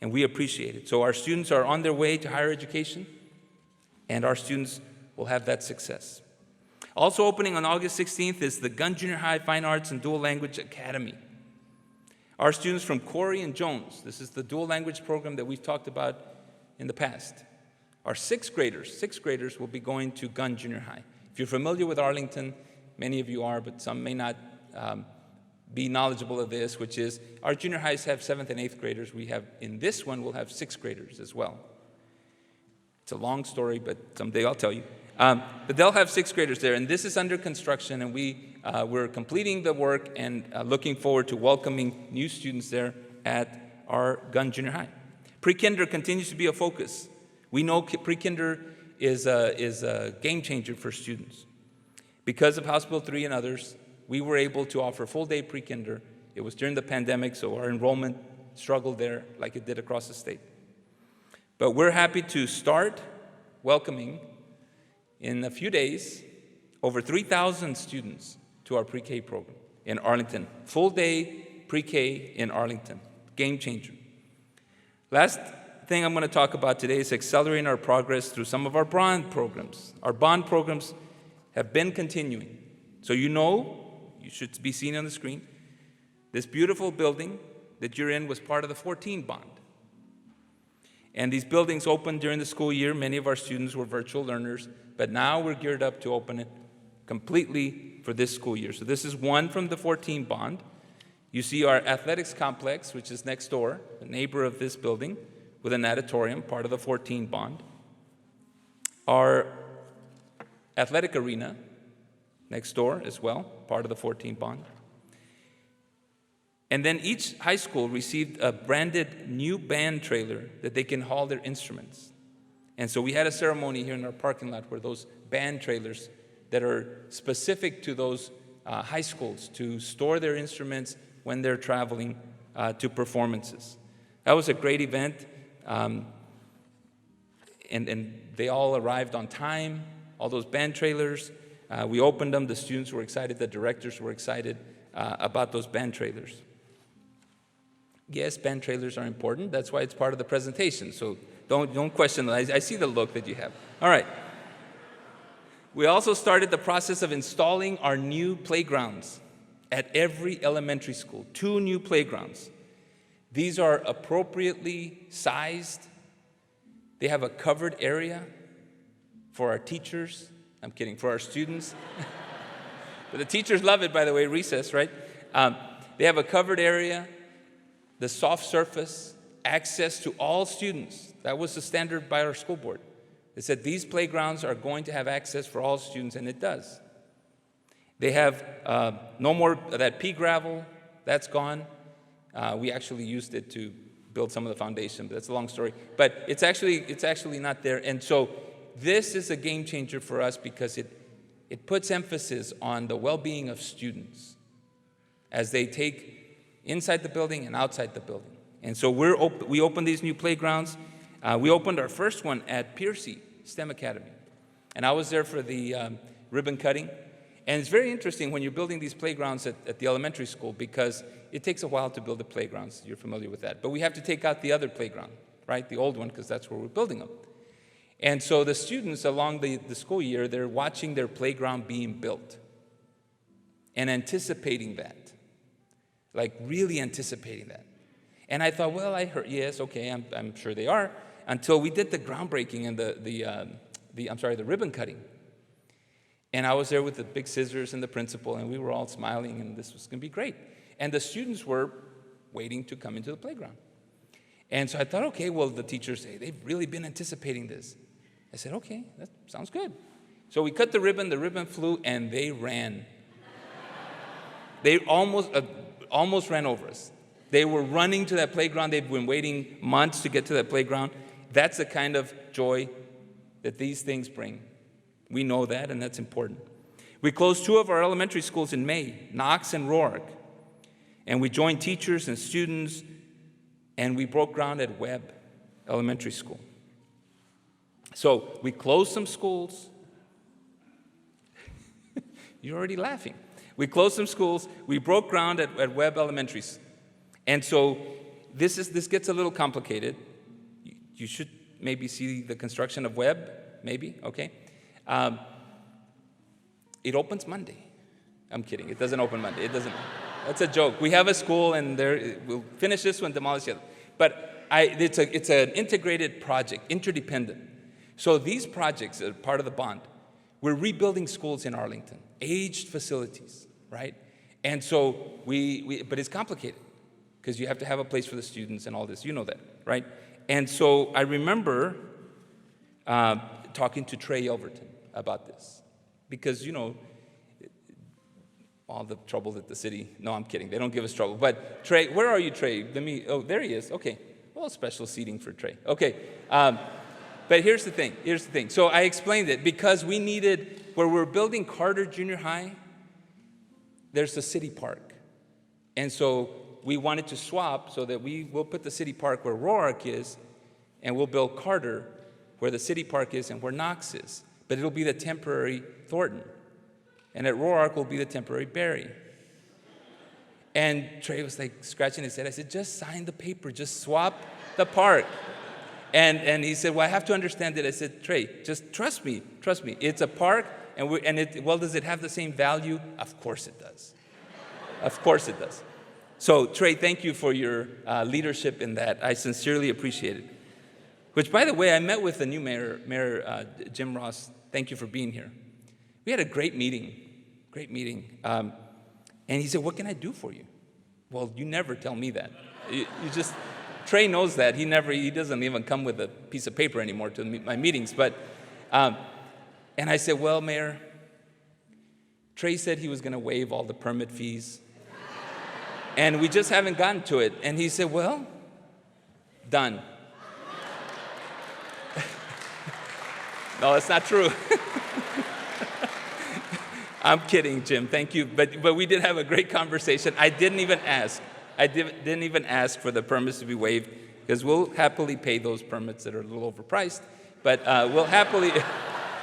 and we appreciate it. So our students are on their way to higher education, and our students will have that success. Also opening on August 16th is the Gunn Junior High Fine Arts and Dual Language Academy. Our students from Corey and Jones, this is the dual language program that we've talked about in the past. Our sixth graders will be going to Gunn Junior High. If you're familiar with Arlington, many of you are, but some may not be knowledgeable of this, which is our junior highs have 7th and 8th graders. We have, in this one, we'll have 6th graders as well. It's a long story, but someday I'll tell you. But they'll have 6th graders there, and this is under construction, and we're completing the work and looking forward to welcoming new students there at our Gunn Junior High. Pre-kinder continues to be a focus. We know pre-kinder is a game changer for students. Because of House Bill 3 and others, we were able to offer full-day pre-kinder. It was during the pandemic, so our enrollment struggled there like it did across the state. But we're happy to start welcoming, in a few days, over 3,000 students to our pre-K program in Arlington. Full-day pre-K in Arlington. Game changer. Last thing I'm going to talk about today is accelerating our progress through some of our bond programs. Our bond programs have been continuing. So you should be seen on the screen, this beautiful building that you're in was part of the 14 bond. And these buildings opened during the school year. Many of our students were virtual learners, but now we're geared up to open it completely for this school year. So this is one from the 14 bond. You see our athletics complex, which is next door, a neighbor of this building, with an auditorium, part of the 14 bond. Our athletic arena, next door as well, part of the 14 bond. And then each high school received a branded new band trailer that they can haul their instruments. And so we had a ceremony here in our parking lot where those band trailers that are specific to those high schools to store their instruments when they're traveling to performances. That was a great event, and they all arrived on time, all those band trailers. We opened them, the students were excited, the directors were excited about those band trailers. Yes, band trailers are important. That's why it's part of the presentation. So don't question that. I see the look that you have. All right. We also started the process of installing our new playgrounds at every elementary school. 2 new playgrounds. These are appropriately sized. They have a covered area for our teachers. I'm kidding, for our students. But the teachers love it, by the way, recess, right? They have a covered area, the soft surface, access to all students. That was the standard by our school board. They said these playgrounds are going to have access for all students, and it does. They have no more of that pea gravel. That's gone. We actually used it to build some of the foundation, but that's a long story. But it's actually not there. And so this is a game changer for us because it puts emphasis on the well-being of students as they take inside the building and outside the building. And so we opened these new playgrounds. We opened our first one at Piercy STEM Academy. And I was there for the ribbon cutting. And it's very interesting when you're building these playgrounds at the elementary school because it takes a while to build the playgrounds. You're familiar with that. But we have to take out the other playground, right? The old one, because that's where we're building them. And so the students along the school year, they're watching their playground being built and anticipating that. Like really anticipating that. And I thought, well, I heard, yes, okay, I'm sure they are, until we did the groundbreaking and the ribbon cutting. And I was there with the big scissors and the principal, and we were all smiling, and this was going to be great. And the students were waiting to come into the playground. And so I thought, okay, well, the teachers say, they've really been anticipating this. I said, okay, that sounds good. So we cut the ribbon flew, and they ran. They almost ran over us. They were running to that playground. They've been waiting months to get to that playground. That's the kind of joy that these things bring. We know that, and that's important. We closed 2 of our elementary schools in May, Knox and Roark. And we joined teachers and students, and we broke ground at Webb Elementary School. So we closed some schools. You're already laughing. We closed some schools. We broke ground at Webb Elementaries. And so this gets a little complicated. You should maybe see the construction of Webb, maybe, okay? It opens Monday. I'm kidding. It doesn't open Monday. It doesn't. That's a joke. We have a school, and we'll finish this one, demolish the other. But it's an integrated project, interdependent. So these projects are part of the bond. We're rebuilding schools in Arlington, aged facilities, right? And so but it's complicated because you have to have a place for the students and all this. You know that, right? And so I remember talking to Trey Elverton about this because, all the trouble that the city, no, I'm kidding. They don't give us trouble. But Trey, where are you, Trey? Oh, there he is. Okay. Well, special seating for Trey. Okay. But here's the thing. So I explained it because we needed, where we're building Carter Junior High, there's a city park. And so we wanted to swap so that we'll put the city park where Roark is, and we'll build Carter where the city park is and where Knox is. But it'll be the temporary Thornton. And at Roark will be the temporary Barry. And Trey was like scratching his head. I said, just sign the paper, just swap the park. And he said, well, I have to understand it. I said, Trey, just trust me. It's a park, Well, does it have the same value? Of course it does. Of course it does. So, Trey, thank you for your leadership in that. I sincerely appreciate it. Which, by the way, I met with the new mayor, Jim Ross. Thank you for being here. We had a great meeting. And he said, what can I do for you? Well, you never tell me that. You just, Trey knows that. He doesn't even come with a piece of paper anymore to my meetings. But, and I said, well, Mayor, Trey said he was going to waive all the permit fees. And we just haven't gotten to it. And he said, well, done. No, that's not true. I'm kidding, Jim. Thank you. But we did have a great conversation. I didn't even ask. Didn't even ask for the permits to be waived, because we'll happily pay those permits that are a little overpriced. But we'll happily,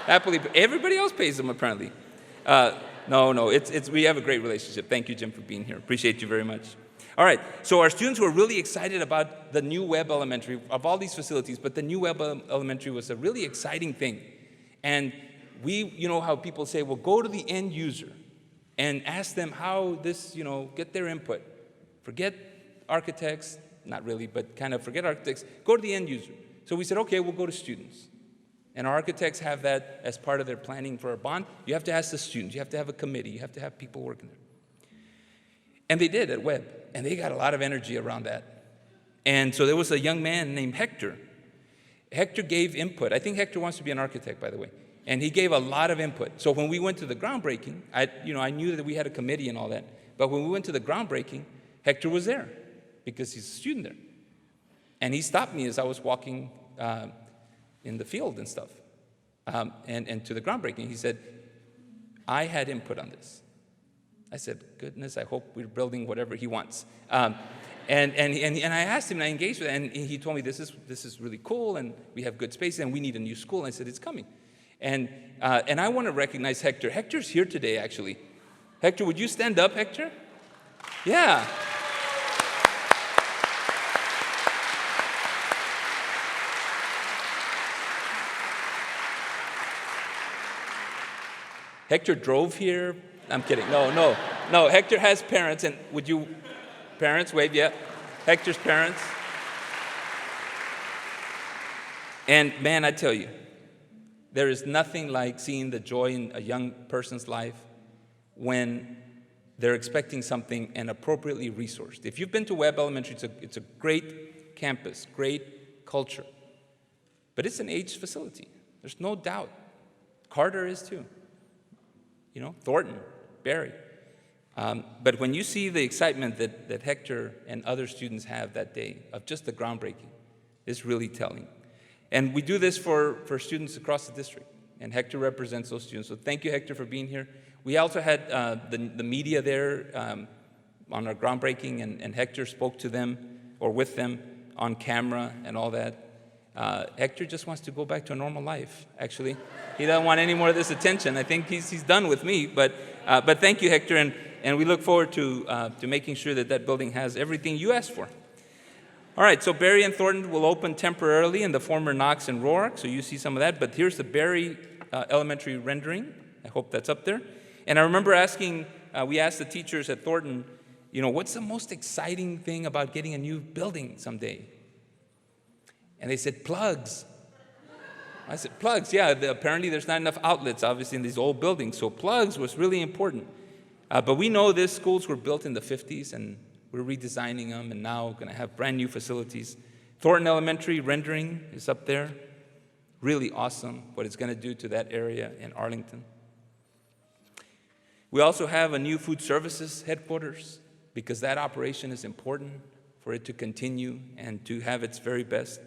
everybody else pays them apparently. No, we have a great relationship. Thank you, Jim, for being here. Appreciate you very much. All right, so our students were really excited about the new Webb Elementary, of all these facilities, but the new Webb Elementary was a really exciting thing. And you know how people say, well, go to the end user and ask them how this, get their input. Forget architects, not really, but kind of forget architects, go to the end user. So we said, okay, we'll go to students. And our architects have that as part of their planning for a bond. You have to ask the students, you have to have a committee, you have to have people working there. And they did at Webb, and they got a lot of energy around that. And so there was a young man named Hector. Hector gave input. I think Hector wants to be an architect, by the way. And he gave a lot of input. So when we went to the groundbreaking, I knew that we had a committee and all that. But when we went to the groundbreaking, Hector was there because he's a student there. And he stopped me as I was walking in the field and stuff, and to the groundbreaking. He said, I had input on this. I said, goodness, I hope we're building whatever he wants. And I asked him, and I engaged with him, and he told me this is really cool, and we have good space, and we need a new school. And I said, it's coming. And I want to recognize Hector. Hector's here today, actually. Hector, would you stand up, Hector? Yeah. Hector drove here. I'm kidding. No. Hector has parents, and would you, parents, wave, yeah. Hector's parents. And man, I tell you, there is nothing like seeing the joy in a young person's life when they're expecting something and appropriately resourced. If you've been to Webb Elementary, it's a great campus, great culture. But it's an aged facility. There's no doubt. Carter is too. Thornton, Barry. But when you see the excitement that Hector and other students have that day of just the groundbreaking, it's really telling. And we do this for students across the district, and Hector represents those students. So thank you, Hector, for being here. We also had the media there on our groundbreaking, and Hector spoke to them or with them on camera and all that. Hector just wants to go back to a normal life, actually. He doesn't want any more of this attention. I think he's done with me, but thank you, Hector, and we look forward to making sure that building has everything you asked for. All right, so Barry and Thornton will open temporarily in the former Knox and Roark, so you see some of that, but here's the Barry Elementary rendering. I hope that's up there. And I remember we asked the teachers at Thornton, what's the most exciting thing about getting a new building someday? And they said, plugs. I said, plugs, yeah, apparently there's not enough outlets, obviously, in these old buildings, so plugs was really important. But we know these schools were built in the 50s, and we're redesigning them, and now going to have brand new facilities. Thornton Elementary rendering is up there. Really awesome what it's going to do to that area in Arlington. We also have a new food services headquarters, because that operation is important for it to continue and to have its very best.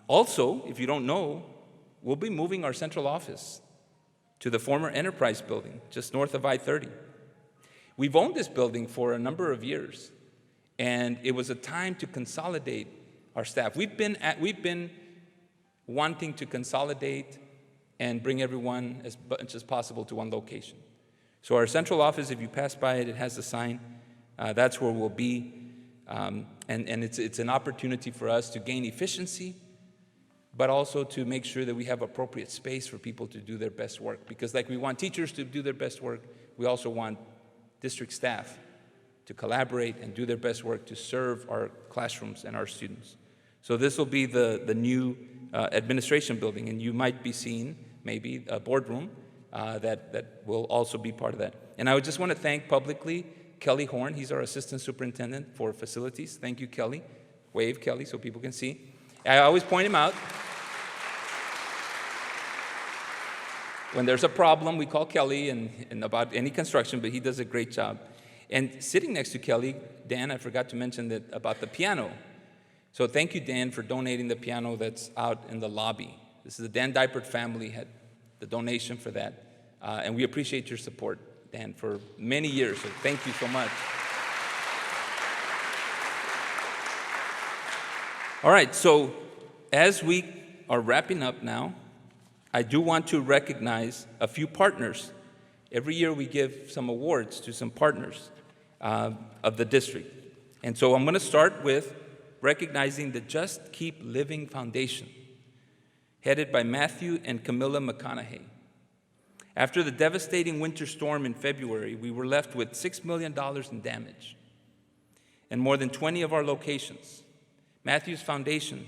Also, if you don't know, we'll be moving our central office to the former Enterprise building, just north of I-30. We've owned this building for a number of years, and it was a time to consolidate our staff. We've been wanting to consolidate and bring everyone as much as possible to one location. So our central office, if you pass by it, it has a sign. That's where we'll be. And it's an opportunity for us to gain efficiency, but also to make sure that we have appropriate space for people to do their best work. Because like we want teachers to do their best work, we also want district staff to collaborate and do their best work to serve our classrooms and our students. So this will be the new administration building, and you might be seeing maybe a boardroom that will also be part of that. And I would just want to thank publicly Kelly Horn. He's our assistant superintendent for facilities. Thank you, Kelly. Wave, Kelly, so people can see. I always point him out. When there's a problem, we call Kelly and about any construction, but he does a great job. And sitting next to Kelly, Dan, I forgot to mention that about the piano. So thank you, Dan, for donating the piano that's out in the lobby. This is the Dan Dipert family had the donation for that. And we appreciate your support, Dan, for many years. So thank you so much. All right, so as we are wrapping up now, I do want to recognize a few partners. Every year we give some awards to some partners of the district. And so I'm going to start with recognizing the Just Keep Living Foundation, headed by Matthew and Camilla McConaughey. After the devastating winter storm in February, we were left with $6 million in damage and more than 20 of our locations. Matthew's foundation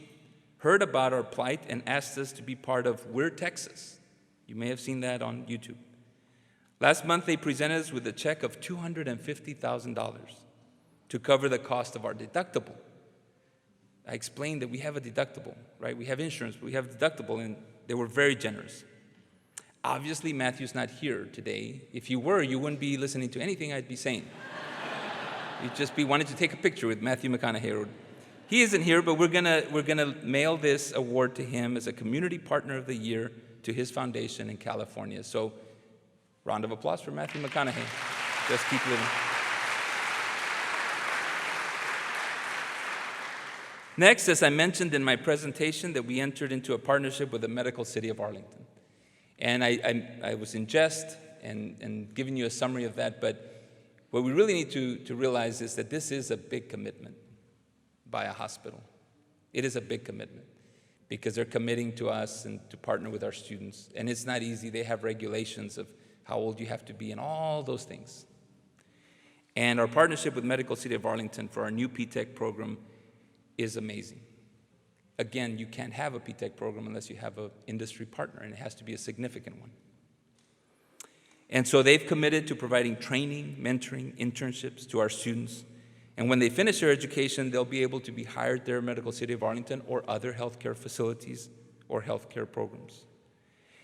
heard about our plight and asked us to be part of We're Texas. You may have seen that on YouTube. Last month, they presented us with a check of $250,000 to cover the cost of our deductible. I explained that we have a deductible, right? We have insurance, but we have a deductible, and they were very generous. Obviously, Matthew's not here today. If you were, you wouldn't be listening to anything I'd be saying. You'd just be wanting to take a picture with Matthew McConaughey. He isn't here, but we're gonna mail this award to him as a Community Partner of the Year to his foundation in California. So, round of applause for Matthew McConaughey. Just keep living. Next, as I mentioned in my presentation, that we entered into a partnership with the Medical City of Arlington. And I was in jest and giving you a summary of that, but what we really need to realize is that this is a big commitment by a hospital. It is a big commitment because they're committing to us and to partner with our students. And it's not easy. They have regulations of how old you have to be and all those things. And our partnership with Medical City of Arlington for our new P-TECH program is amazing. Again, you can't have a P-TECH program unless you have an industry partner, and it has to be a significant one. And so they've committed to providing training, mentoring, internships to our students. And when they finish their education, they'll be able to be hired there at Medical City of Arlington or other healthcare facilities or healthcare programs.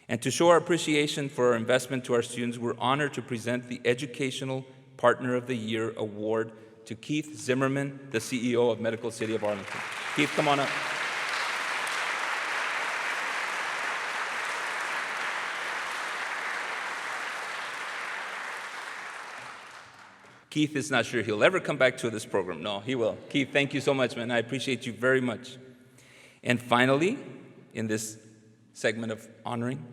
And to show our appreciation for our investment to our students, we're honored to present the Educational Partner of the Year Award to Keith Zimmerman, the CEO of Medical City of Arlington. Keith, come on up. Keith is not sure he'll ever come back to this program. No, he will. Keith, thank you so much, man. I appreciate you very much. And finally, in this segment of honoring,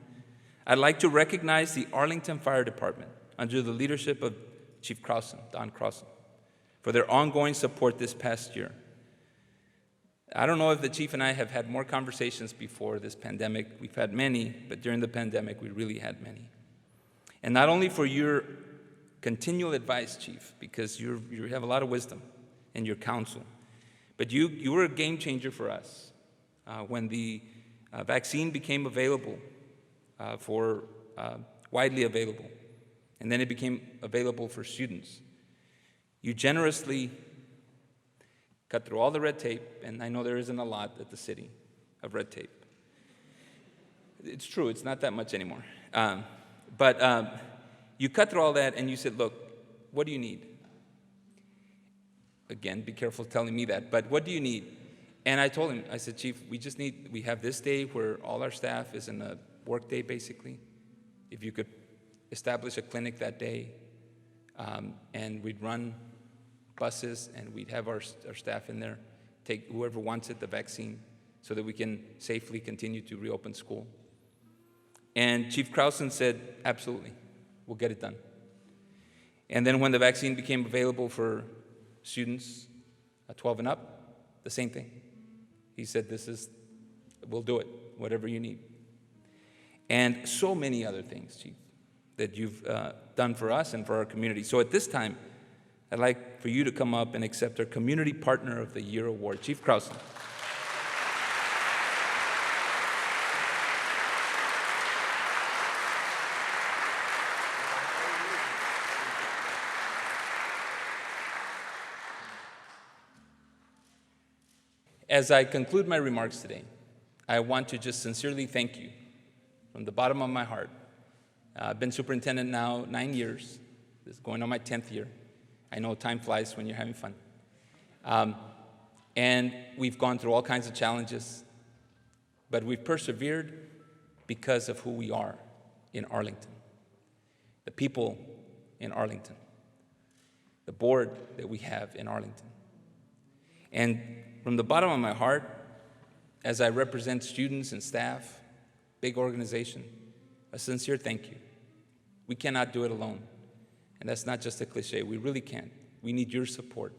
I'd like to recognize the Arlington Fire Department under the leadership of Chief Crowson, Don Crowson, for their ongoing support this past year. I don't know if the chief and I have had more conversations before this pandemic. We've had many, but during the pandemic, we really had many. And not only for your continual advice, Chief, because you have a lot of wisdom and your counsel, but you were a game changer for us when the vaccine became available, widely available, and then it became available for students. You generously cut through all the red tape, and I know there isn't a lot at the city of red tape. It's true, it's not that much anymore. But you cut through all that and you said, look, what do you need? Again, be careful telling me that, but what do you need? And I told him, I said, Chief, we have this day where all our staff is in a work day, basically. If you could establish a clinic that day, and we'd run buses and we'd have our staff in there, take whoever wants it, the vaccine, so that we can safely continue to reopen school. And Chief Crowson said, absolutely, we'll get it done. And then when the vaccine became available for students 12 and up, the same thing. He said, we'll do it. whatever you need. And so many other things, Chief, that you've done for us and for our community. So at this time, I'd like for you to come up and accept our Community Partner of the Year Award. Chief Krause. As I conclude my remarks today, I want to just sincerely thank you from the bottom of my heart. I've been superintendent now 9 years. This is going on my 10th year. I know time flies when you're having fun. And we've gone through all kinds of challenges, but we've persevered because of who we are in Arlington, the people in Arlington, the board that we have in Arlington. And from the bottom of my heart, as I represent students and staff, big organization, a sincere thank you. We cannot do it alone. And that's not just a cliche, we really can't. We need your support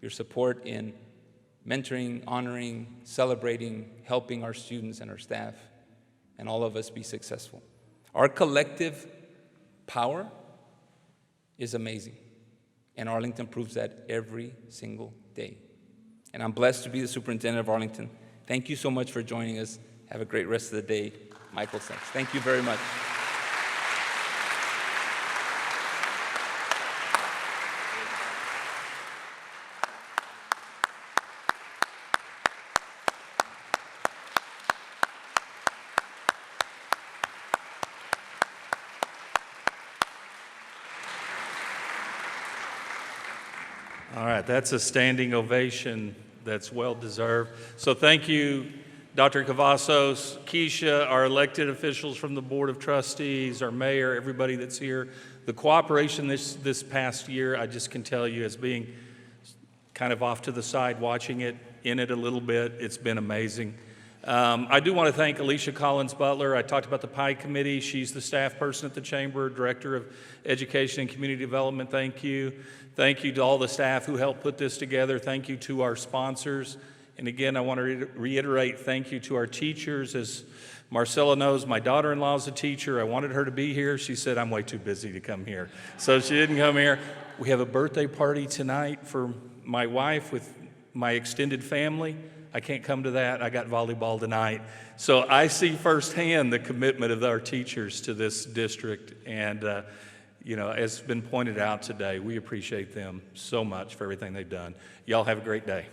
in mentoring, honoring, celebrating, helping our students and our staff, and all of us be successful. Our collective power is amazing, and Arlington proves that every single day. And I'm blessed to be the superintendent of Arlington. Thank you so much for joining us. Have a great rest of the day. Michael Sachs. Thank you very much. All right, that's a standing ovation that's well-deserved. So thank you, Dr. Cavazos, Kecia, our elected officials from the Board of Trustees, our mayor, everybody that's here. The cooperation this past year, I just can tell you, as being kind of off to the side, watching it, in it a little bit, it's been amazing. I do want to thank Alicia Collins-Butler. I talked about the PI Committee. She's the staff person at the Chamber, Director of Education and Community Development. Thank you. Thank you to all the staff who helped put this together. Thank you to our sponsors. And again, I want to reiterate thank you to our teachers. As Marcelo knows, my daughter-in-law is a teacher. I wanted her to be here. She said, I'm way too busy to come here. So she didn't come here. We have a birthday party tonight for my wife with my extended family. I can't come to that. I got volleyball tonight. So I see firsthand the commitment of our teachers to this district. And, as has been pointed out today, we appreciate them so much for everything they've done. Y'all have a great day.